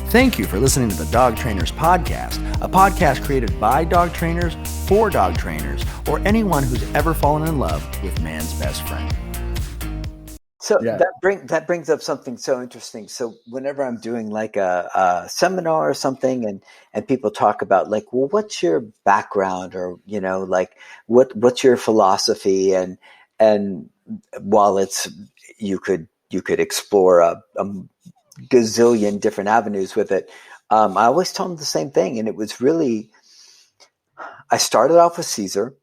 Thank you for listening to the Dog Trainers Podcast, a podcast created by dog trainers for dog trainers, or anyone who's ever fallen in love with man's best friend. So that brings up something so interesting. So whenever I'm doing like a seminar or something, and people talk about like, well, what's your background, or like what's your philosophy, and while you could explore a gazillion different avenues with it, I always tell them the same thing, and it was really, I started off with Caesar,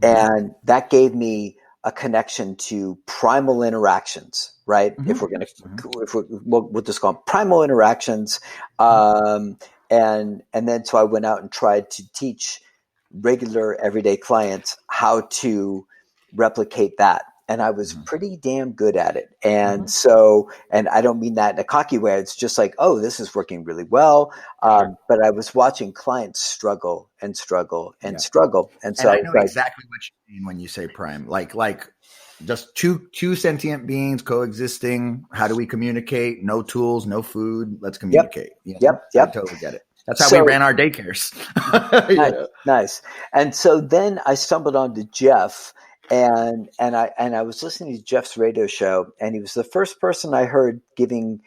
and that gave me a connection to primal interactions, right? Mm-hmm. If we're going to, we'll just call them primal interactions. And then, so I went out and tried to teach regular everyday clients how to replicate that. And I was pretty damn good at it. And so, and I don't mean that in a cocky way. It's just like, oh, this is working really well. But I was watching clients struggle and struggle and struggle. And so I know exactly what you mean when you say prime, like just two sentient beings coexisting. How do we communicate? No tools, no food. Let's communicate. Yep. I totally get it. That's how we ran our daycares. Nice. And so then I stumbled onto Jeff. And I was listening to Jeff's radio show, and he was the first person I heard giving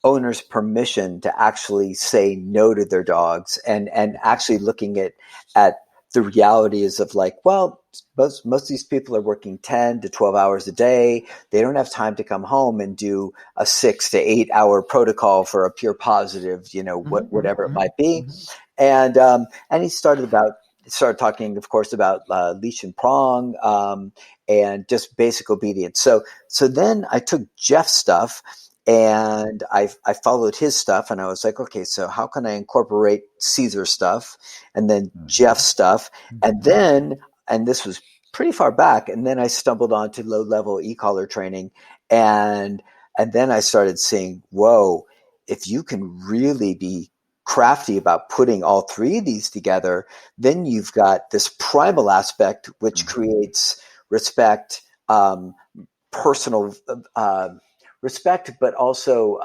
owners permission to actually say no to their dogs, and actually looking at the realities of like, well, most of these people are working 10 to 12 hours a day. They don't have time to come home and do a 6 to 8 hour protocol for a pure positive, whatever it might be. And he started talking, of course, about leash and prong, and just basic obedience. So then I took Jeff's stuff, and I followed his stuff, and I was like, okay, so how can I incorporate Caesar's stuff and then Jeff's stuff? And this was pretty far back, and then I stumbled onto low-level e-collar training, and then I started seeing, whoa, if you can really be crafty about putting all three of these together, then you've got this primal aspect, which creates respect, personal respect, but also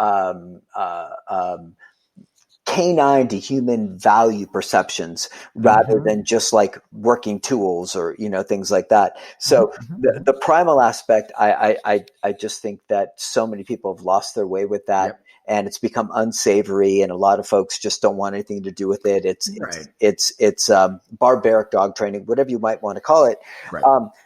canine to human value perceptions, rather than just like working tools or things like that. So the primal aspect, I just think that so many people have lost their way with that. Yep. And it's become unsavory, and a lot of folks just don't want anything to do with it. It's barbaric dog training, whatever you might want to call it. Right.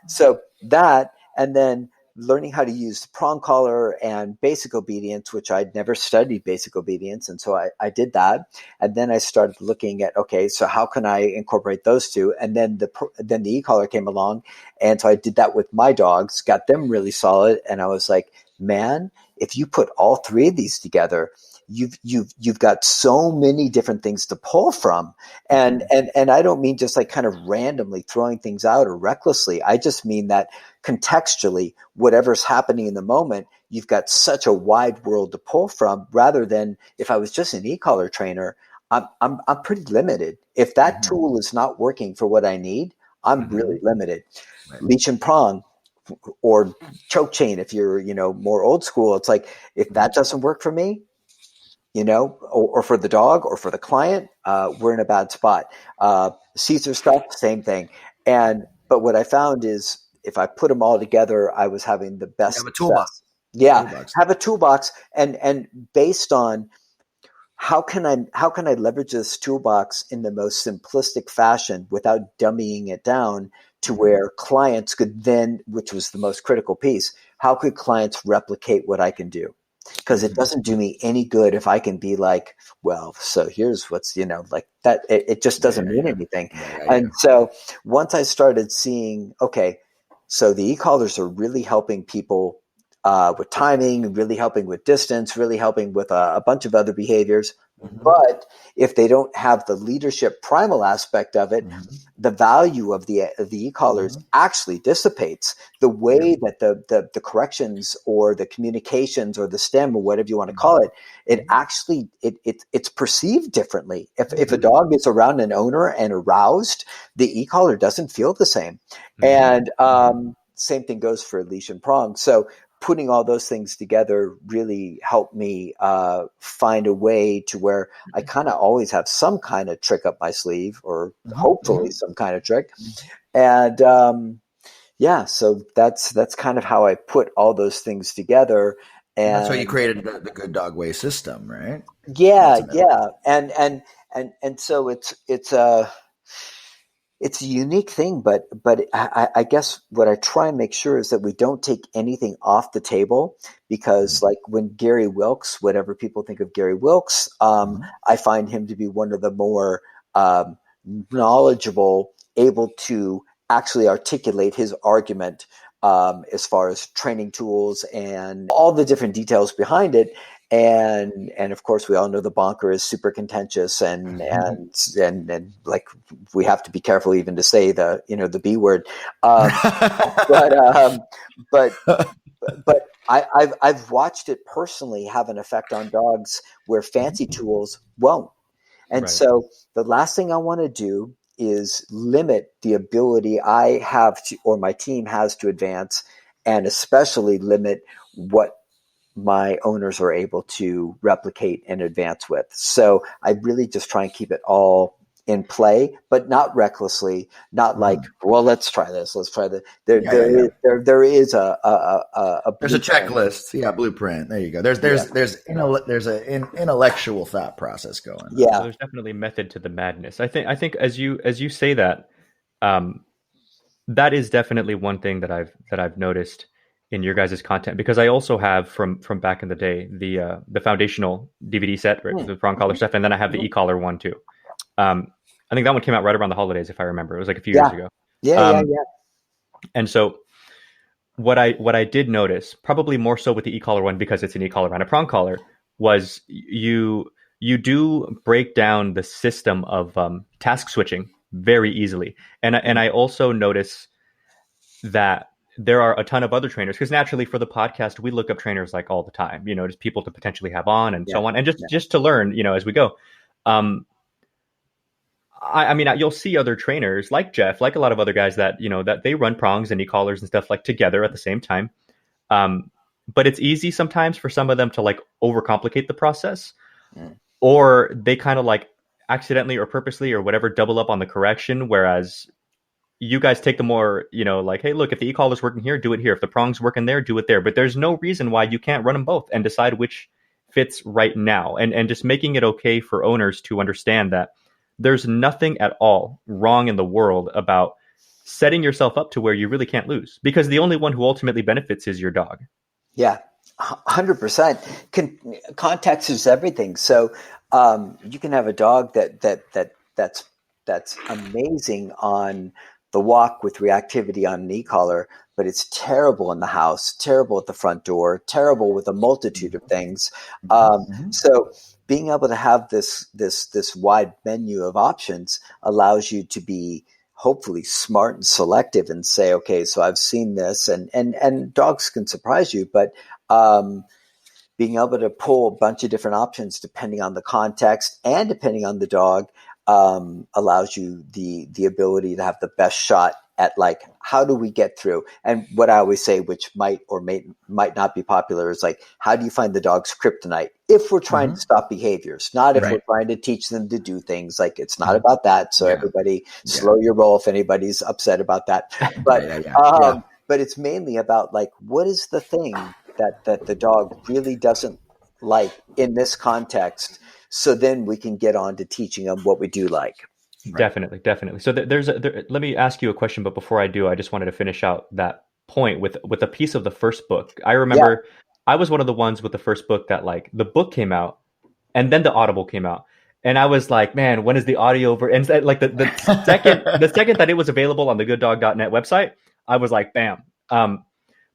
So that, and then learning how to use the prong collar and basic obedience, which I'd never studied basic obedience, and so I did that. And then I started looking at, okay, so how can I incorporate those two? And then the e-collar came along, and so I did that with my dogs, got them really solid, and I was like, man, if you put all three of these together, you've got so many different things to pull from. And I don't mean just like kind of randomly throwing things out or recklessly. I just mean that contextually, whatever's happening in the moment, you've got such a wide world to pull from, rather than if I was just an e-collar trainer, I'm pretty limited. If that tool is not working for what I need, I'm really limited. Right. Leash and prong, or choke chain, if you're, more old school, it's like, if that doesn't work for me, or for the dog or for the client, we're in a bad spot. Caesar stuff, same thing. But what I found is, if I put them all together, I was having the best. Have a toolbox. Yeah. Have a toolbox. And based on how can I leverage this toolbox in the most simplistic fashion without dummying it down to where clients could then, which was the most critical piece, how could clients replicate what I can do? Because it doesn't do me any good if I can be like, well, so here's what's, like that. It just doesn't mean anything. And so once I started seeing, okay, so the e-collars are really helping people with timing, really helping with distance, really helping with a bunch of other behaviors. But if they don't have the leadership primal aspect of it, the value of the e-collars actually dissipates. The way that the corrections or the communications or the stem or whatever you want to call it, it actually it's perceived differently. If a dog is around an owner and aroused, the e-collar doesn't feel the same. And same thing goes for leash and prong. So putting all those things together really helped me find a way to where I kind of always have some kind of trick up my sleeve, or hopefully some kind of trick. And so that's kind of how I put all those things together. And that's why you created the Good Dog Way system, right? Yeah, and so it's a unique thing, but I guess what I try and make sure is that we don't take anything off the table, because like when Gary Wilkes, whatever people think of Gary Wilkes, I find him to be one of the more knowledgeable, able to actually articulate his argument as far as training tools and all the different details behind it. And of course, we all know the bonker is super contentious, and like we have to be careful even to say the B word. But I've watched it personally have an effect on dogs where fancy tools won't. And so the last thing I want to do is limit the ability I have to, or my team has, to advance, and especially limit what my owners are able to replicate and advance with. So I really just try and keep it all in play, but not recklessly, not like, well, let's try this. There is a there's a checklist. Yeah. Blueprint. There you go. There's an intellectual thought process going on. Yeah. So there's definitely method to the madness. I think as you say that, that is definitely one thing that I've noticed in your guys' content, because I also have from back in the day the foundational DVD set, right, the prong collar stuff, and then I have the e-collar one too. I think that one came out right around the holidays, if I remember. It was like a few years ago. Yeah. And so what I did notice, probably more so with the e-collar one, because it's an e-collar and a prong collar, was you do break down the system of task switching very easily. And I also notice that there are a ton of other trainers, because naturally for the podcast, we look up trainers like all the time, just people to potentially have on and so on. And just to learn, as we go. I mean, you'll see other trainers like Jeff, like a lot of other guys that, that they run prongs and e-collars and stuff like together at the same time. But it's easy sometimes for some of them to like overcomplicate the process, or they kind of like accidentally or purposely or whatever double up on the correction. Whereas you guys take the more, like, hey, look, if the e-collar is working here, do it here. If the prong's working there, do it there. But there's no reason why you can't run them both and decide which fits right now. And just making it okay for owners to understand that there's nothing at all wrong in the world about setting yourself up to where you really can't lose, because the only one who ultimately benefits is your dog. Yeah, 100%. Context is everything. So you can have a dog that's amazing on the walk with reactivity on an e-collar, but it's terrible in the house, terrible at the front door, terrible with a multitude of things. So being able to have this wide menu of options allows you to be hopefully smart and selective and say, okay, so I've seen this, and dogs can surprise you, but being able to pull a bunch of different options depending on the context and depending on the dog allows you the ability to have the best shot at, like, how do we get through? And what I always say, which might or might not be popular, is like, how do you find the dog's kryptonite if we're trying to stop behaviors, not if we're trying to teach them to do things. Like, it's not about that. So everybody slow your roll if anybody's upset about that. But but it's mainly about, like, what is the thing that the dog really doesn't like in this context? So then we can get on to teaching them what we do like. Definitely. So let me ask you a question, but before I do, I just wanted to finish out that point with a piece of the first book. I remember I was one of the ones with the first book that, like, the book came out and then the Audible came out. And I was like, man, when is the audio and like the second that it was available on the gooddog.net website, I was like, bam.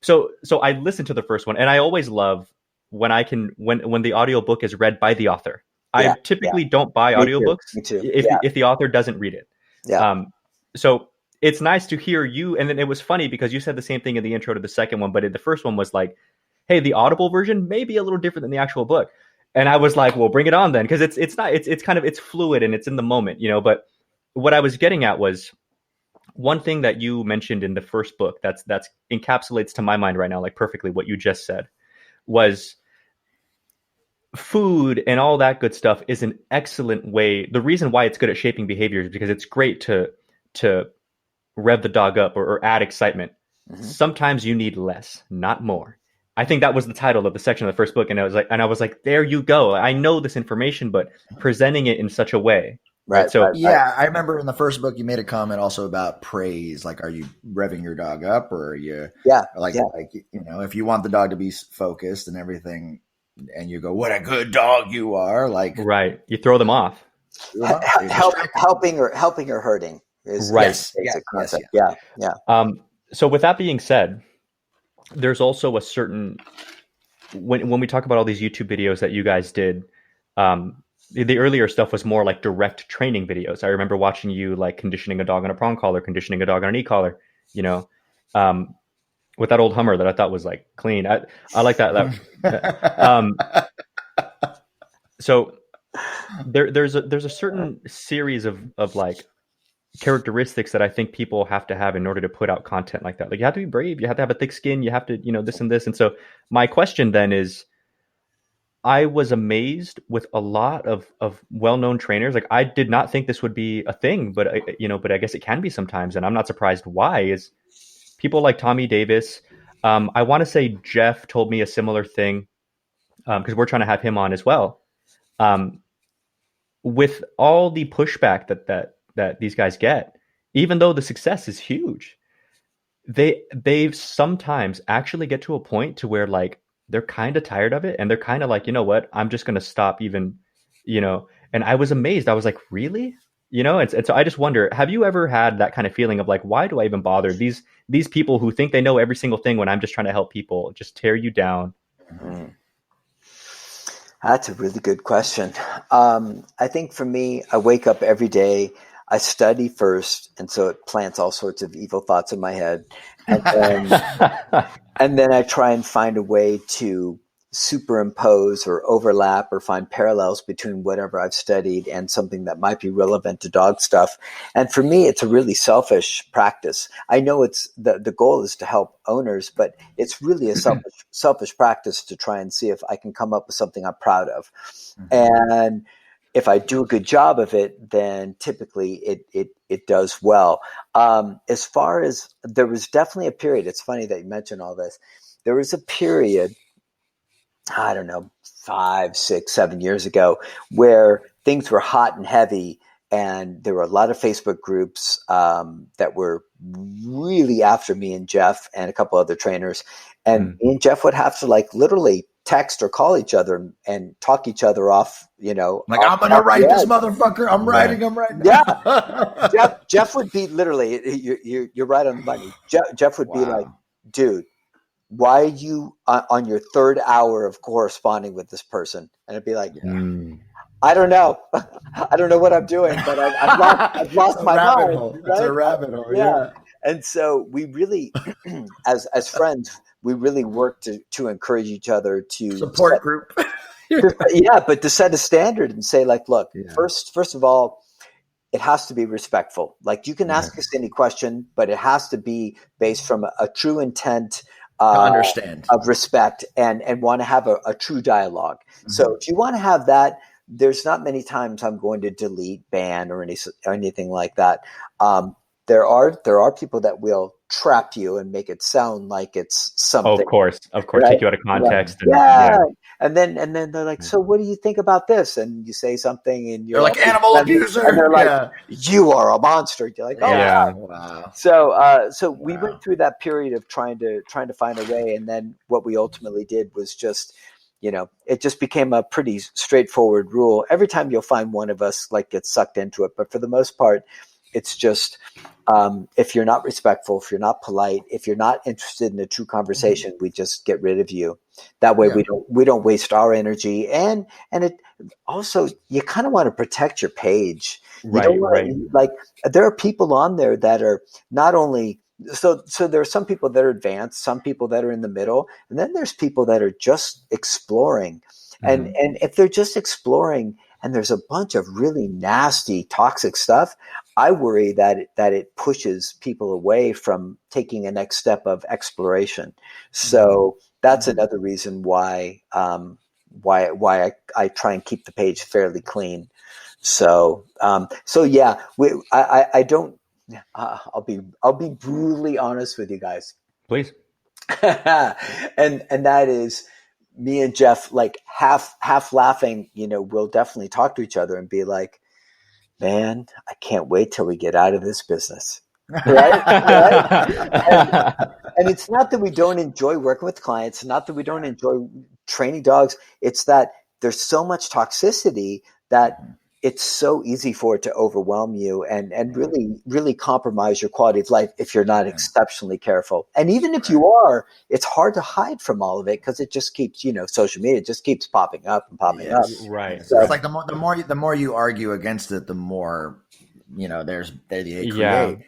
So I listened to the first one, and I always love when the audiobook is read by the author. I typically don't buy audiobooks if the author doesn't read it. So it's nice to hear you. And then it was funny because you said the same thing in the intro to the second one, but in the first one was like, hey, the Audible version may be a little different than the actual book. And I was like, well, bring it on then. Because it's fluid and it's in the moment, But what I was getting at was, one thing that you mentioned in the first book that's encapsulates to my mind right now, like perfectly what you just said, was food and all that good stuff is an excellent way. The reason why it's good at shaping behavior is because it's great to rev the dog up or add excitement. Mm-hmm. Sometimes you need less, not more. I think that was the title of the section of the first book, and I was like, there you go. I know this information, but presenting it in such a way. Right. So yeah, I remember in the first book you made a comment also about praise. Like, are you revving your dog up, or are you like if you want the dog to be focused and everything, and you go, "What a good dog you are!" Like, right, you throw them off. Helping or hurting is right. Basic concept. Yes. Yeah. So with that being said, there's also a certain when we talk about all these YouTube videos that you guys did. The earlier stuff was more like direct training videos. I remember watching you like conditioning a dog on a prong collar, conditioning a dog on an e-collar, with that old Hummer that I thought was like clean. I like that. So there's a certain series of like characteristics that I think people have to have in order to put out content like that. Like, you have to be brave, you have to have a thick skin, you have to, this and this. And so my question then is, I was amazed with a lot of well-known trainers. Like, I did not think this would be a thing, but I guess it can be sometimes. And I'm not surprised why. Is people like Tommy Davis. I want to say Jeff told me a similar thing, because we're trying to have him on as well. With all the pushback that these guys get, even though the success is huge, they sometimes actually get to a point to where like they're kind of tired of it, and they're kind of like, you know what, I'm just going to stop even, and I was amazed. I was like, really? And so I just wonder, have you ever had that kind of feeling of like, why do I even bother? These people who think they know every single thing when I'm just trying to help people just tear you down. Mm-hmm. That's a really good question. I think for me, I wake up every day, I study first, and so it plants all sorts of evil thoughts in my head. And then I try and find a way to superimpose or overlap or find parallels between whatever I've studied and something that might be relevant to dog stuff. And for me, it's a really selfish practice. I know it's the goal is to help owners, but it's really a selfish practice to try and see if I can come up with something I'm proud of. And if I do a good job of it, then typically it does well. As far as, there was definitely a period, it's funny that you mentioned all this. There was a period, I don't know, 5, 6, 7 years ago, where things were hot and heavy, and there were a lot of Facebook groups that were really after me and Jeff and a couple other trainers. And me and Jeff would have to like literally text or call each other and talk each other off, like, I'm going to write this motherfucker. I'm writing. Yeah. Jeff would be literally, you're right on the money. Jeff would be like, dude, why are you on your third hour of corresponding with this person? And I'd be like, I don't know. I don't know what I'm doing, but I've lost my mind. Right? It's a rabbit hole. Yeah. And so we really, as friends, we really work to encourage each other to support group. But to set a standard and say like, look, first of all, it has to be respectful. Like, you can ask us any question, but it has to be based from a true intent understand of respect and want to have a true dialogue. So if you want to have that, there's not many times I'm going to delete, ban, or anything like that. There are people that will trap you and make it sound like it's something. Oh, of course, right? Take you out of context. Right. And then they're like, so what do you think about this? And you say something, and you're like animal abuser, and they're like, you are a monster. You're like, wow. So we went through that period of trying to find a way, and then what we ultimately did was just, it just became a pretty straightforward rule. Every time you'll find one of us like gets sucked into it, but for the most part, it's just, if you're not respectful, if you're not polite, if you're not interested in a true conversation, we just get rid of you. That way we don't waste our energy. And it also, you kind of want to protect your page. Right. Like, there are people on there that are not only, so there are some people that are advanced, some people that are in the middle, and then there's people that are just exploring. And if they're just exploring, and there's a bunch of really nasty, toxic stuff, I worry that it pushes people away from taking a next step of exploration. So that's another reason why I try and keep the page fairly clean. So yeah, I don't. I'll be brutally honest with you guys. Please. and that is me and Jeff, like half laughing. We'll definitely talk to each other and be like, man, I can't wait till we get out of this business. Right? And it's not that we don't enjoy working with clients, not that we don't enjoy training dogs. It's that there's so much toxicity that it's so easy for it to overwhelm you and really, really compromise your quality of life if you're not exceptionally careful. And even if you are, it's hard to hide from all of it because it just keeps, social media just keeps popping up and popping up. Right. So it's like the more you argue against it, the more they create.